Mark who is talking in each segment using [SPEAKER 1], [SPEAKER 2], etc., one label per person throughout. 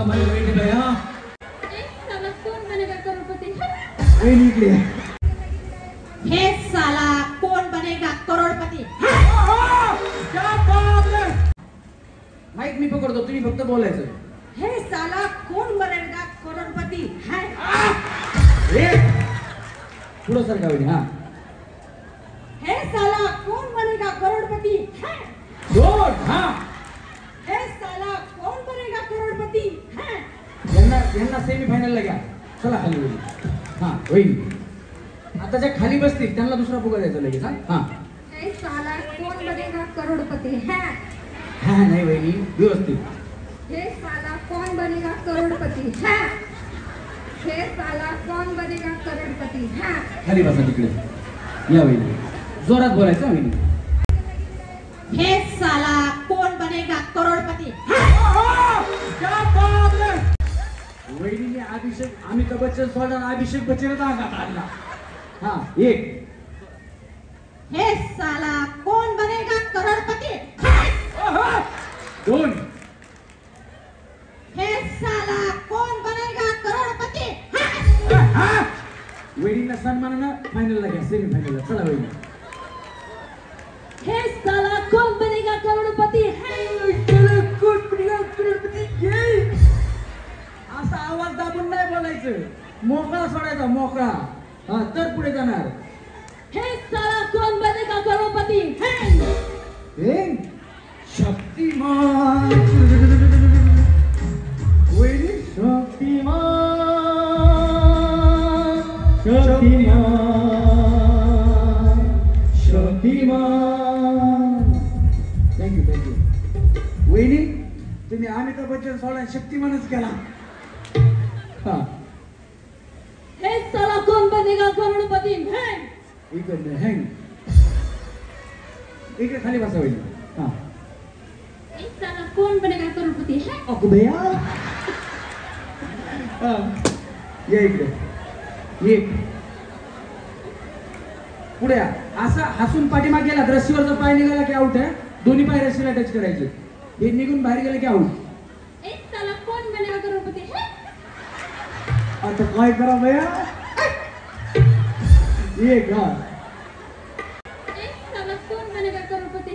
[SPEAKER 1] सांभाळी वहिनी बाई हा.
[SPEAKER 2] कोण बनेगा करोडपती?
[SPEAKER 1] वहिनी इकडे
[SPEAKER 2] हे साला कोण बनेगा करोडपती?
[SPEAKER 1] क्या बात है. माईक मी पकडतो तुम्ही फक्त बोलायचं.
[SPEAKER 2] हे साला कोण बनेगा करोडपती?
[SPEAKER 1] पुढं सरका वहिनी हा.
[SPEAKER 2] हे साला कोण बनेगा करोडपती?
[SPEAKER 1] दोन हा.
[SPEAKER 2] हे साला कोण बनेगा करोडपती?
[SPEAKER 1] यांना सेमीफायनलला घ्या. चला खाली वहिनी. हा वहिनी आता ज्या खाली बसतील त्यांना दुसरा फुगा द्यायचा लगेच. हा
[SPEAKER 2] हे साला कोण बनेगा करोडपती?
[SPEAKER 1] हा नाही वहिनी व्यवस्थित.
[SPEAKER 2] हे साला कौन बनेगा करोड़पति? हे साला कौन बनेगा करोड़पति?
[SPEAKER 1] खाली बसा तिकडे. या वहिनी जोरात बोलायचं वहिनी.
[SPEAKER 2] हे साला कौन बनेगा करोड़पति?
[SPEAKER 1] क्या बात है. वहिनीने अभिषेक अमिताभ बच्चन सोडला अभिषेक बच्चनच अंगात आणला. हा एक.
[SPEAKER 2] हे साला कौन बनेगा करोड़पति?
[SPEAKER 1] दोन.
[SPEAKER 2] हे साला कौन बनेगा करोड़पति?
[SPEAKER 1] वहिनीला सन्मानानं फायनलला घ्या सेमीफायनलला. चला वहिनी.
[SPEAKER 2] हे साला कौन बनेगा करोड़पति?
[SPEAKER 1] असा आवाज दाबून नाही बोलायचं. मोकळा सोडायचा मोकळा. हा तर पुढे जाणार.
[SPEAKER 2] हे साला कौन बनेगा करोड़पति?
[SPEAKER 1] शक्तिमान. वहिनी शक्तिमान शक्तिमान शक्तिमान. थँक्यू. वहिनी तुम्ही अमिताभ बच्चन सोडा शक्तिमानच केला. हा
[SPEAKER 2] हे साला कौन बनेगा करोड़पति?
[SPEAKER 1] इकडे हँग इकडे खाली बसा वहिनी. हा
[SPEAKER 2] हे साला कौन बनेगा करोड़पति?
[SPEAKER 1] अगो भैया या इकडे. एक पुढे असा हसून पाठीमाग गेला रस्सीवरचा पाय निघाला की आउट आहे. दोन्ही पाय रस्सीला टच करायचे. हे निघून बाहेर गेले की आउट.
[SPEAKER 2] एक साला कौन बनेगा करोड़पति?
[SPEAKER 1] आता काय करा भैया. एक हा.
[SPEAKER 2] एक साला कौन बनेगा करोड़पति?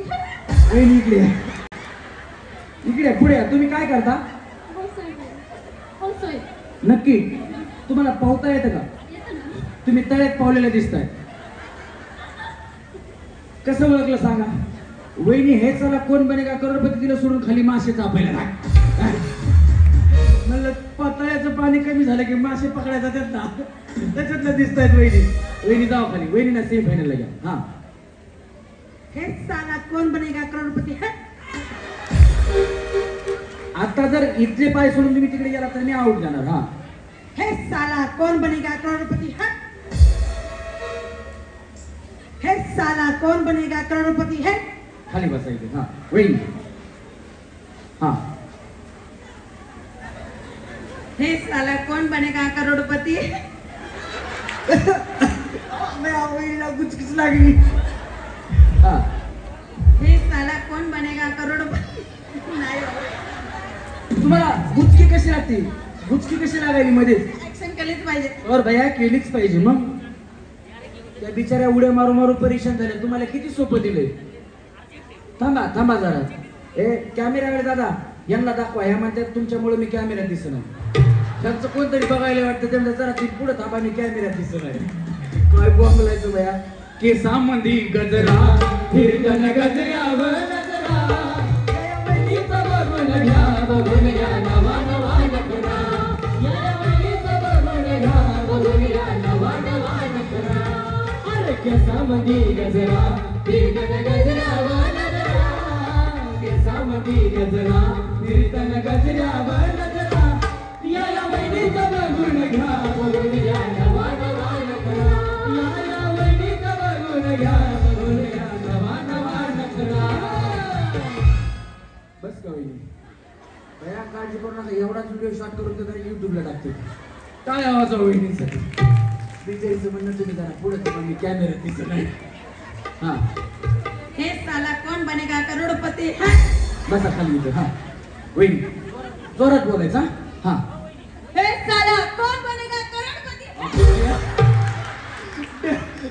[SPEAKER 1] वहिनी इकडे इकडे पुढे तुम्ही काय करता?
[SPEAKER 2] होसोय.
[SPEAKER 1] नक्की तुम्हाला पावता येतं का? तुम्ही तळ्यात पावलेलं दिसताय. कसं ओळखलं सांगा? वहिनी हे चला कोण बनेगा करोडपती तिला सोडून खाली मासे चापायला लाग. म्हणलं तळ्याचं पाणी कमी झालं की मासे पकडायचा त्याच्यातलं दिसतायत वहिनी. वहिनी जाऊ खाली. वहिनीला सेम फायनल घ्या. हा
[SPEAKER 2] हे साला कौन बनेगा करोड़पति?
[SPEAKER 1] आता जर इथले पाय सोडून तुम्ही तिकडे गेला तर मी आउट जाणार. हा
[SPEAKER 2] हे साला कौन बनेगा करोड़पति? हे साला कौन बनेगा करोड़पति?
[SPEAKER 1] खाली बसायचे. हा वहिनी. हा
[SPEAKER 2] हे साला कौन बनेगा करोड़पति?
[SPEAKER 1] वहिनीला गुचकीच लागली. हा
[SPEAKER 2] हे साला कौन बनेगा करोड़पति? नाही
[SPEAKER 1] तुम्हाला गुचकी कशी लागते? गुचकी कशी लागायली मध्ये?
[SPEAKER 2] ऍक्शन केलीच पाहिजे.
[SPEAKER 1] और भैया केलीच पाहिजे. मग त्या बिचाऱ्या उड्या मारू मारू परेशान झाल्या. तुम्हाला किती सोपं दिलंय. थांबा जरा. कॅमेराकडे दादा यांना दाखवा. ह्या म्हणतात तुमच्यामुळे मी कॅमेऱ्यात दिसणार. त्यांचं कोणतरी बघायला वाटतं त्यांना जरा ती पुढे थांबा मी कॅमेऱ्यात दिसणार. काय बोंबलायचं भैया. केसांमध्ये गजरा फिरकन गजऱ्यावर नजरा या वहिनीचं बघून घ्या बघून या नवा नवा नखरा. या वहिनीचं बघून घ्या बघून या नवा नवा नखरा. अरे केसांमध्ये गजरा फिरकन गजऱ्यावर नजरा केसांमध्ये गजरा फिरकन गजऱ्यावर नजरा. या वहिनीचं बघून घ्या बघून या नवा नवा नखरा. या वहिनीचं बघून घ्या बघून या नवा नवा नखरा. बस का वहिनी. भैया काळजी करू नका. एवढाच व्हिडिओ शॉट करून तर युट्यूबला टाकतो. काय आवाज वहिनीसाठी. बिचारीचं म्हणणं तुम्ही जरा पुढे तर मी कॅमेऱ्यात दिसत नाही. हा
[SPEAKER 2] हे साला कौन बनेगा करोड़पति?
[SPEAKER 1] बसा खाली. हा वहिनी जोरात बोलायचा. हा
[SPEAKER 2] हे साला कोण बनेगा करोडपती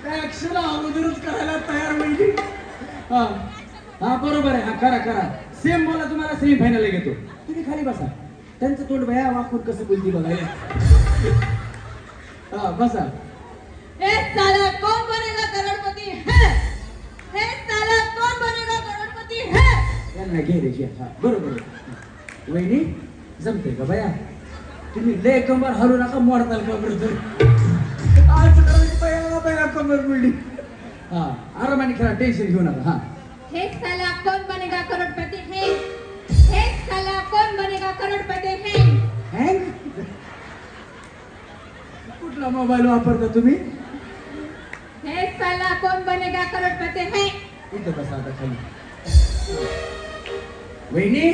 [SPEAKER 1] काय अक्षर अगोदरच करायला तयार म्हणजे हा हा बरोबर आहे. हा करा करा सेम बोला. तुम्हाला सेमी फायनल घेतो. तुम्ही खाली बसा. त्यांचं तोंड भया वाकून कसं बोलती बघायला. हा बसा.
[SPEAKER 2] हे साला कौन बनेगा करोड़पति है हे साला कौन बनेगा करोड़पति है
[SPEAKER 1] यांना घे रे घे. हा बरोबर आहे. वहिनी जमते का बया. तुम्ही लय कंबर हलू नका. मोडताल कंबर तर आज बया बया कंबर मुली. हा आरामाने खेळा. टेन्शन घेऊ नका. हा
[SPEAKER 2] हे साला कौन बनेगा करोड़पति है हे साला कौन बनेगा करोड़पति है
[SPEAKER 1] हँग कुठला मोबाईल वापरता तुम्ही.
[SPEAKER 2] हे साला कौन बनेगा करोड़पति है
[SPEAKER 1] इथं बसा आता खाली. वहिनी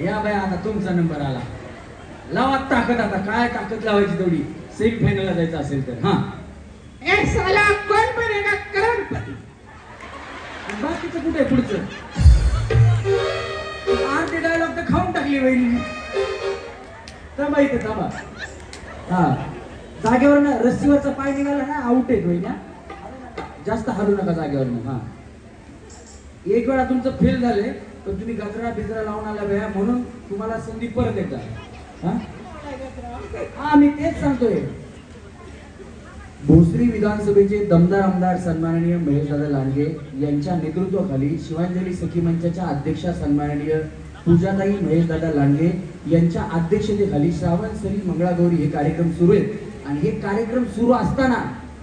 [SPEAKER 1] या बाय आता तुमचा नंबर आला. लावा ताकद. आता काय ताकद लावायची तेवढी. सेमी फायनलला जायचं असेल तर. हा
[SPEAKER 2] हे साला कौन बनेगा करोड़पति
[SPEAKER 1] बाकीचं कुठे आहे पुढचं. आरती डायलॉग तर खाऊन टाकली वहिनी. थांबा इथे थांबा. हा जागेवर ना रस्सीवरचा पाय निघाला ना आउट आहे वहिनी. जास्त हलू नका जागेवर. हा एक वेळा तुमचं फेल झाले पण तुम्ही गजरा बिजरा लावून आला वेळा म्हणून तुम्हाला संधी परत एकदा. हा मी तेच सांगतोय. भोसरी विधानसभेचे दमदार आमदार सन्माननीय महेशदादा लांडगे यांच्या नेतृत्वाखाली शिवांजली सखी मंचाच्या अध्यक्षा सन्माननीय पूजाताई महेशदादा लांडगे यांच्या अध्यक्षतेखाली श्रावण सरी मंगळागौरी हे कार्यक्रम सुरू आहेत. आणि हे कार्यक्रम सुरू असताना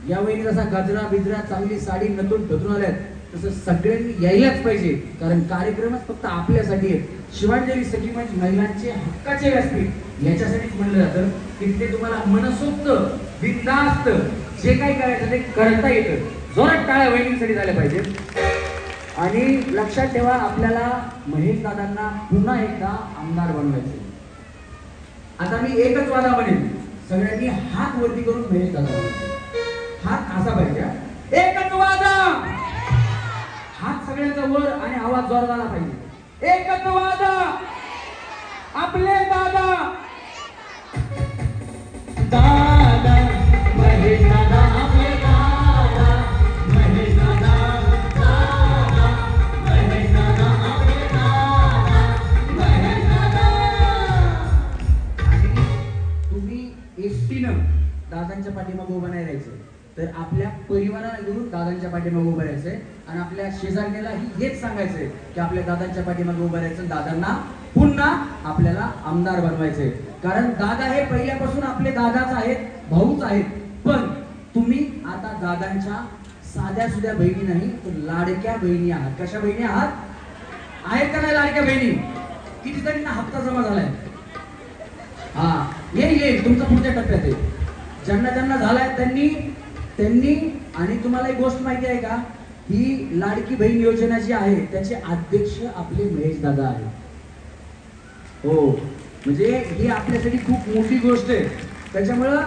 [SPEAKER 1] या वहिनी जसा गजरा बिजरा चांगली साडी नटून ठतून आल्यात तसं सगळ्यांनी यायलाच पाहिजे. कारण कार्यक्रमच फक्त आपल्यासाठी आहे. शिवांजली सखी मंच महिलांचे हक्काचे व्यासपीठ याच्यासाठीच म्हणलं जातं की ते तुम्हाला मनसोक्त बिनधास्त जे काही करायचं ते करता येतं. जोरात टाळ्या वहिनींसाठी झाल्या पाहिजे. आणि लक्षात ठेवा आपल्याला महेश दादांना पुन्हा एकदा आमदार बनवायचे. आता मी एकच वादा म्हणेन. सगळ्यांनी हात वरती करून महेश दादा हात असा पाहिजे. एकच वादा. हात सगळ्यांचा वर आणि आवाज जोरात आला पाहिजे. एकच वादा. आपले दादा दादा महेश दादा आपले दादा महेश दादा दादा महेश दादा आपले दादा महेश दादा. आणि तुम्ही एकटीनं दादांच्या पाठीमागे उभं नाही राहायचं तर आपल्या परिवाराला घेऊन दादांच्या पाठीमागे उभं राहायचंय. आणि आपल्या शेजारणीलाही हेच सांगायचंय की आपल्या दादांच्या पाठीमागे उभं राहायचं. दादांना पुन्हा आपल्याला आमदार बनवायचंय. कारण दादा हे पहिल्यापासून आपले दादाच आहेत, भाऊच आहेत. पण तुम्ही आता दादांच्या साध्या सुध्या बहिणी नाही तर लाडक्या बहिणी आहात. कशा बहिणी आहात. आहेत का नाही लाडक्या बहिणी. किती जणींना हप्ता जमा झालाय. हा येईल तुमचा पुढच्या टप्प्यात आहे. ज्यांना ज्यांना झालाय त्यांनी आणि तुम्हाला एक गोष्ट माहिती आहे का. ही लाडकी बहीण योजना जी आहे त्याचे अध्यक्ष आपले महेश दादा आहेत. हो म्हणजे ही आपल्यासाठी खूप मोठी गोष्ट आहे. त्याच्यामुळं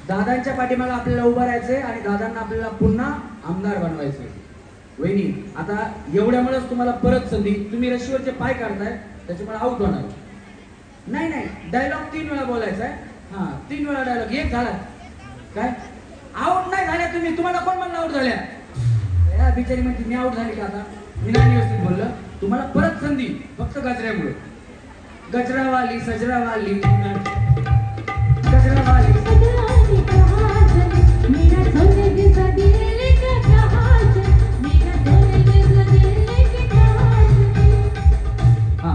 [SPEAKER 1] दादांच्या पाठीमागे आपल्याला उभं राहायचंय आणि दादांना आपल्याला पुन्हा आमदार बनवायचंय. वहिनी आता एवढ्यामुळेच तुम्हाला परत संधी. तुम्ही रशीवरचे पाय काढताय त्याच्यामुळे आउट होणार नाही. डायलॉग 3 वेळा बोलायचा आहे. हा 3 वेळा डायलॉग. एक झाला काय आउट नाही झाल्या तुम्ही. तुम्हाला कोण म्हणलं आउट झाल्या. या बिचारी म्हणते मी आउट झाली का. आता मी नाही व्यवस्थित बोललं. तुम्हाला परत संधी फक्त गजऱ्यामुळे. गजरावाली सजरावाली गजरावाली हा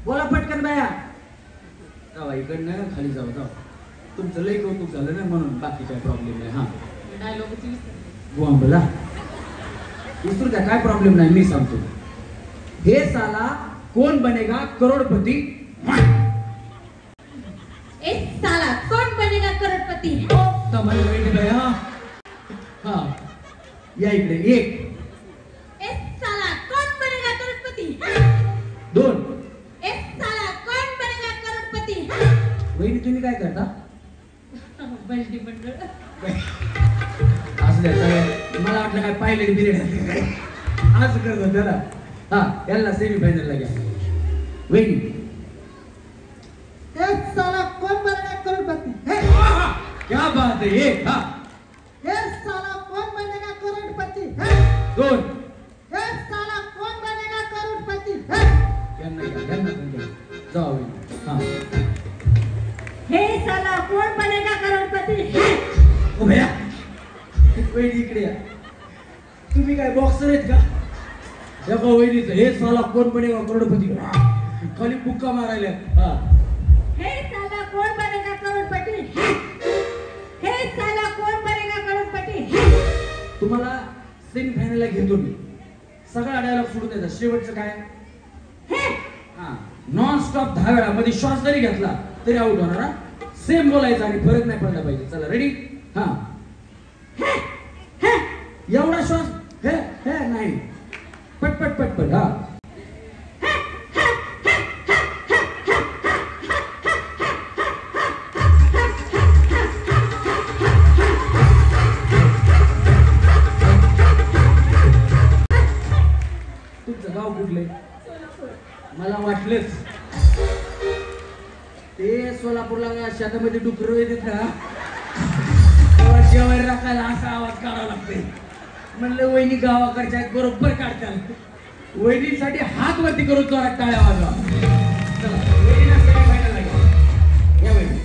[SPEAKER 1] बोला पटकन बाया. जावा इकडनं खाली जाऊ. तुमचं लई कौतुक झालं ना म्हणून बाकी काय प्रॉब्लेम नाही. हा बोला विसरू द्या काय प्रॉब्लेम नाही. मी सांगतो. हे साला कोण बनेगा करोडपती.
[SPEAKER 2] एक साला कौन बनेगा करोड़पति
[SPEAKER 1] तुम्हाला वेळ द्या. हा या इकडे. एक
[SPEAKER 2] साला कौन बनेगा करोड़पति
[SPEAKER 1] 2
[SPEAKER 2] साला कौन बनेगा करोड़पति
[SPEAKER 1] वहिनी तुम्ही काय करता.
[SPEAKER 2] बलटी मंडळ
[SPEAKER 1] असं मला वाटलं काय पाहिलं बिर्याणी आज करतो त्याला. हा याला सेमी फायनलला घ्या. वहिनी क्या बात है एक हा
[SPEAKER 3] हे साला कौन बनेगा करोड़पति
[SPEAKER 1] दोन
[SPEAKER 3] हे साला कौन बनेगा करोड़पति
[SPEAKER 1] यांना जाऊ हा
[SPEAKER 2] हे साला कोण बनेगा करोडपती
[SPEAKER 1] ओ भैया वहिनी इकडे या तुम्ही काय बॉक्सर आहेत का या का वहिनीचं हे साला कोण बनेगा करोडपती खाली बुक्का मारायला हा
[SPEAKER 2] हे साला कोण बनेगा करोडपती हे साला कोण बनेगा करोडपती
[SPEAKER 1] तुम्हाला सेमी फायनलला घेतो मी सगळा डायलॉग सोडून द्यायचा शेवटचं काय हा नॉन स्टॉप 10 वेळा मध्ये श्वास जरी घेतला तरी आउट होणार हा सेम बोलायचं आणि फरक नाही पडला पाहिजे चला रेडी हा एवढा श्वास हे हे नाही पटपट पटपट हा तुमचं गाव कुठले मला वाटलंच ते सोलापूरला शेतामध्ये डुकर येतात ना जेवायला राखायला असा आवाज काढावा लागतोय म्हणलं वहिनी गावाकडच्या बरोबर काढतात वहिनीसाठी हात वरती करून जोरात टाळ्या वाजवा चला वहिनीला semi-final ला घ्या. या वहिनी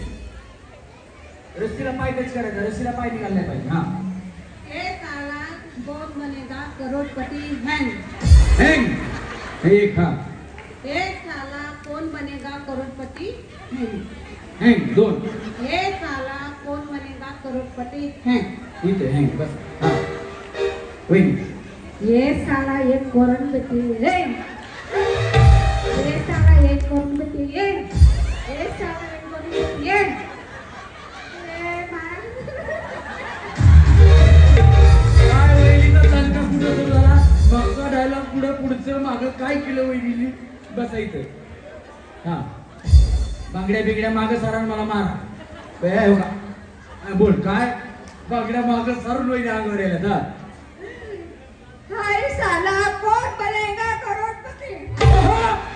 [SPEAKER 1] रस्सीला पाय टच करायचा रस्सीला पाय निघाला नाही पाहिजे हा
[SPEAKER 2] हे साला कोण बनेगा करोडपती हँग
[SPEAKER 1] हँग एक हा
[SPEAKER 2] हे साला कोण बनेगा करोडपती हँग
[SPEAKER 1] हँग दोन
[SPEAKER 2] हे साला कोण बनेगा करोडपती हँग
[SPEAKER 1] इथे हँग बस हा वहिनी
[SPEAKER 2] ये साला एक करोडपती रे ये साला एक करोडपती ये साला एक करोडपती ये
[SPEAKER 1] काय वहिनीचा दणका कुठं सुरू झाला मागचा डायलॉग पुढचं मागं काय केलं वहिनीने बसायचं हा बांगड्या बिगड्या मागं सारण मला मारा हो का बोल काय बांगड्या मागं सारून वहिनी अंगावर यायला हा
[SPEAKER 2] हाय साला कोण बनेगा करोडपती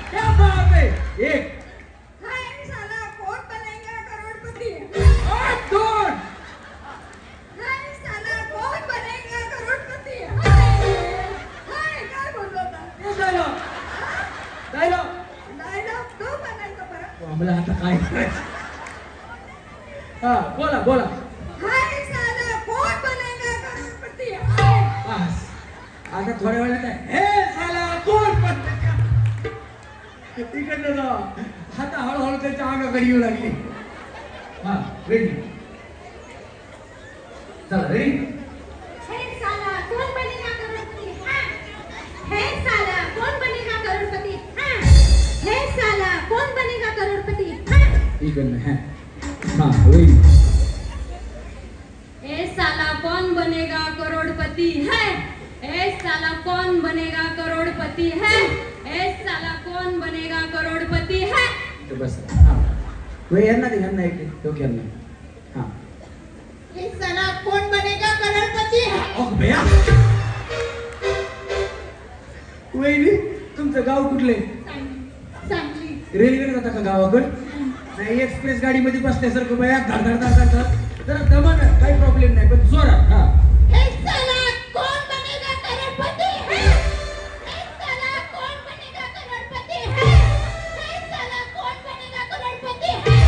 [SPEAKER 1] क्या बात है एक
[SPEAKER 2] हाय साला कोण बनेगा करोडपती
[SPEAKER 1] दोन
[SPEAKER 2] हाय साला कोण बनेगा करोडपती हाय काय बोललो होता
[SPEAKER 1] डायलॉग
[SPEAKER 2] डायलॉग तो बनायचा परत
[SPEAKER 1] आम्हाला आता काय करायचं हा बोला बोला
[SPEAKER 2] हाय साला कोण बनेगा करोडपती
[SPEAKER 1] बस आता थोड्या वेळात हे साला कोण पण तिकडनं जा आता हळूहळू त्याच्या अंगाकडे येऊ लागली हा रेडी चला रेडी
[SPEAKER 2] हे साला कोण बनेगा करोडपती हे साला कोण बनेगा करोडपती हे साला कोण बनेगा करोडपती
[SPEAKER 1] इकडनं हा रेडी
[SPEAKER 2] ए साला कौन बनेगा करोड़पति है ए साला कौन बनेगा करोड़पति है ए साला कौन बनेगा करोड़पति है
[SPEAKER 1] तो बस हा वे यांना एक डोक्या हा
[SPEAKER 2] ए साला कौन बनेगा करोड़पति है
[SPEAKER 1] ओह भैया वहिनी तुमचं गाव कुठले
[SPEAKER 2] सांगली
[SPEAKER 1] रेल्वेने जाता का गावाकडे नाही एक्सप्रेस गाडीमध्ये बसल्यासारखं भैया धड धड धड धड जरा दमान काही प्रॉब्लेम नाही पण जोरात हा
[SPEAKER 2] ए साला कौन बनेगा करोड़पति है ए साला कौन बनेगा करोड़पति है ए साला कौन बनेगा करोड़पति है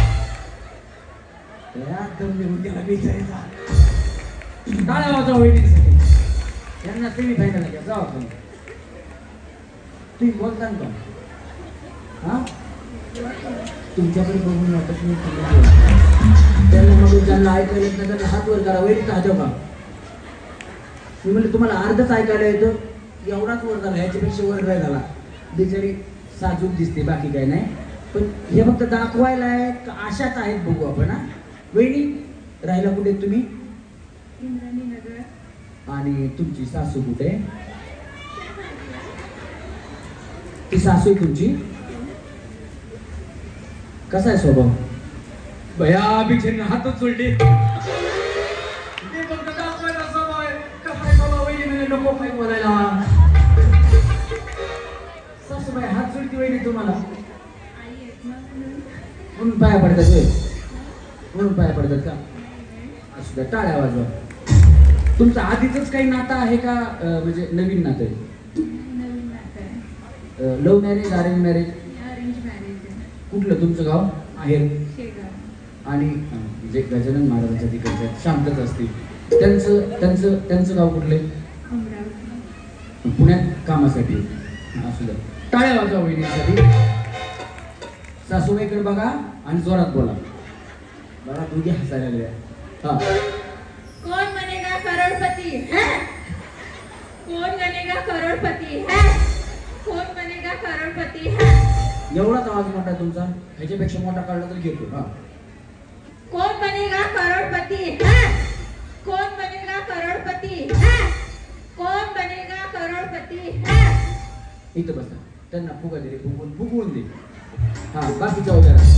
[SPEAKER 1] या दम निघून गेला बेचारीचा टाळ्या वाजवा वहिनीसाठी यांना सेमी फायनल घ्या जावा तुम्ही तुम्ही बोलता का हा तुमच्याकडे बघून वाटत नाही त्यांना म्हणून ज्यांना ऐकायला येत नाही त्यांना हात वर करा वैरीचा हात का मी म्हणलं तुम्हाला अर्धच ऐकायला येतं एवढाच वर झाला ह्याच्यापेक्षा वर काय झाला बिचारी साजूक दिसते बाकी काय नाही पण हे फक्त दाखवायला आहे का आशाच आहेत बघू आपण हा वहिनी राहायला कुठे तुम्ही
[SPEAKER 2] इंद्राणीनगर
[SPEAKER 1] आणि तुमची सासू कुठे ती सासू आहे तुमची कसा आहे स्वभाव भया बिचारीने हातच उलटे ते फक्त दाखवायला स्वभाव आहे कसा आहे स्वभाव वहिनी म्हणजे नको काय बोलायला सासूबाई हात सुलटी वहिनी तुम्हाला
[SPEAKER 2] आई आहेत ना
[SPEAKER 1] म्हणून पाया पडतात होय म्हणून पाया पडतात का असू द्या, टाळ्या वाजवा. तुमचं आधीच काही नातं आहे का म्हणजे नवीन नातं आहे?
[SPEAKER 2] नवीन नातं आहे.
[SPEAKER 1] Love marriage, arrange marriage?
[SPEAKER 2] Arrange marriage आहे.
[SPEAKER 1] कुठलं तुमचं गाव आहे?
[SPEAKER 2] शेगाव.
[SPEAKER 1] आणि जे गजानन महाराजांच्या तिकडचे आहेत, शांतच असतील, त्यांचं गाव कुठलं आहे?
[SPEAKER 2] अमरावती.
[SPEAKER 1] पुण्यात कामासाठी. असू द्या, टाळ्या वाजवा वहिनीसाठी. सासूबाईकडे बघा आणि जोरात बोला. बघा दोघी हसायला लागल्या. हा.
[SPEAKER 2] कौन बनेगा करोड़पति है? कौन बनेगा करोड़पति है? कौन बनेगा करोड़पति है?
[SPEAKER 1] एवढाच आवाज मोठा तुमचा, ह्याच्यापेक्षा मोठा काढला तर घेतो. हा.
[SPEAKER 2] कौन बनेगा करोड़पति है? कौन बनेगा करोड़पति है? कौन बनेगा करोड़पति है?
[SPEAKER 1] इथं बसा, त्यांना फुगा दिले, फुगवून दे. हा, बाकीच्या उभ्या राहा.